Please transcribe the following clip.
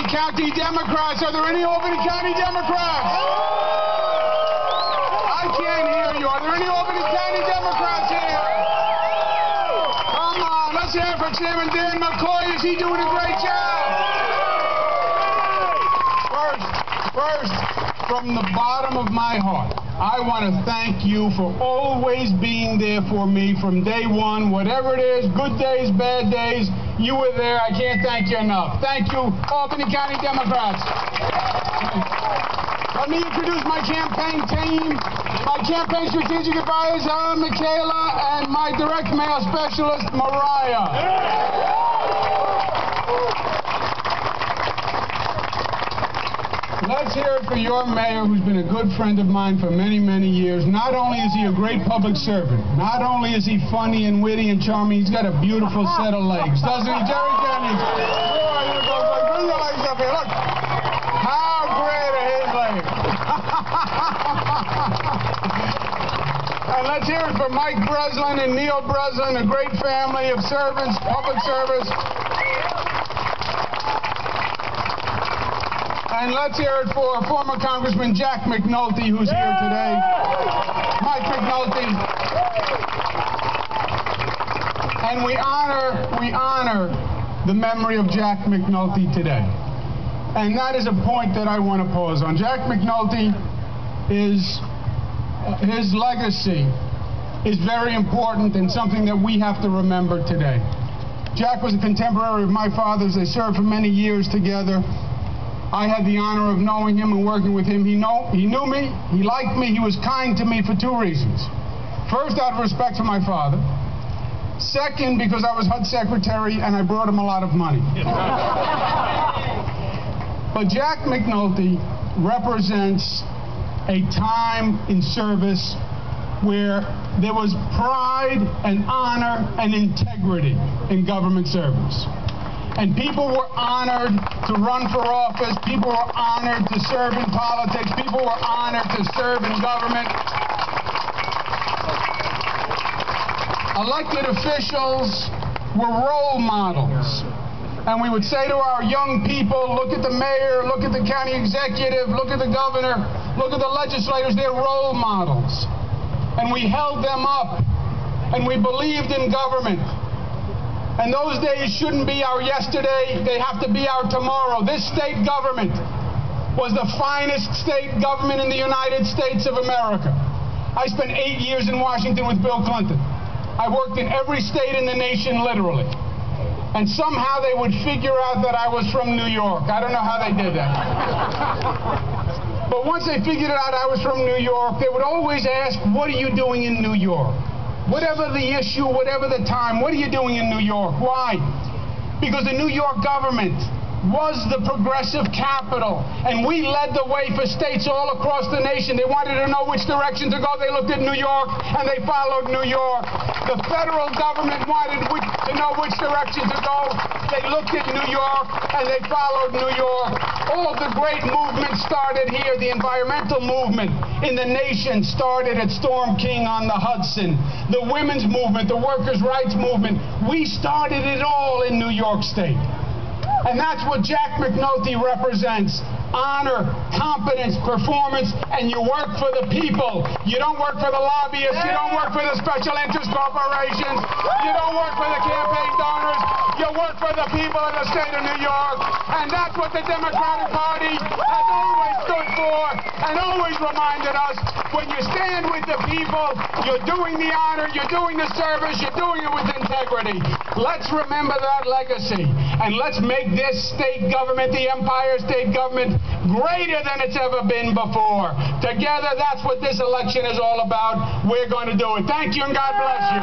County Democrats. Are there any Albany County Democrats? I can't hear you. Are there any Albany County Democrats here? Come on, let's hear it for Chairman Dan McCoy. Is he doing a great job? First, from the bottom of my heart, I want to thank you for always being there for me from day one, whatever it is, good days, bad days, you were there. I can't thank you enough. Thank you, Albany County Democrats. Let me introduce my campaign team, my campaign strategic advisor, Michaela, and my direct mail specialist, Mariah. Let's hear it for your mayor, who's been a good friend of mine for many, many years. Not only is he a great public servant, not only is he funny and witty and charming, he's got a beautiful set of legs, doesn't he, Jerry Jennings? Bring your legs up here. Look, how great are his legs? And let's hear it for Mike Breslin and Neil Breslin, a great family of servants, public service. And let's hear it for former Congressman Jack McNulty, who's here today. Mike McNulty. And we honor the memory of Jack McNulty today. And that is a point that I want to pause on. Jack McNulty his legacy is very important and something that we have to remember today. Jack was a contemporary of my father's. They served for many years together. I had the honor of knowing him and working with him. He knew me, he liked me, he was kind to me for two reasons. First, out of respect for my father. Second, because I was HUD secretary and I brought him a lot of money. But Jack McNulty represents a time in service where there was pride and honor and integrity in government service. And people were honored to run for office. People were honored to serve in politics. People were honored to serve in government. Elected officials were role models. And we would say to our young people, look at the mayor, look at the county executive, look at the governor, look at the legislators, they're role models. And we held them up. And we believed in government. And those days shouldn't be our yesterday, they have to be our tomorrow. This state government was the finest state government in the United States of America. I spent 8 years in Washington with Bill Clinton. I worked in every state in the nation, literally. And somehow they would figure out that I was from New York. I don't know how they did that. But once they figured out I was from New York, they would always ask, what are you doing in New York? Whatever the issue, whatever the time, what are you doing in New York? Why? Because the New York government was the progressive capital, and we led the way for states all across the nation. They wanted to know which direction to go. They looked at New York, and they followed New York. The federal government wanted to know which direction to go. They looked at New York, and they followed New York. All of the great movements started here. The environmental movement in the nation started at Storm King on the Hudson. The women's movement, the workers' rights movement. We started it all in New York State. And that's what Jack McNulty represents. Honor, competence, performance, and you work for the people. You don't work for the lobbyists. You don't work for the special interest corporations. You don't work for the campaign donors. You work for the people of the state of New York. And that's what the Democratic Party has always stood for and always reminded us. When you stand with the people, you're doing the honor, you're doing the service, you're doing it with integrity. Let's remember that legacy. And let's make this state government, the Empire State Government, greater than it's ever been before. Together, that's what this election is all about. We're going to do it. Thank you, and God bless you.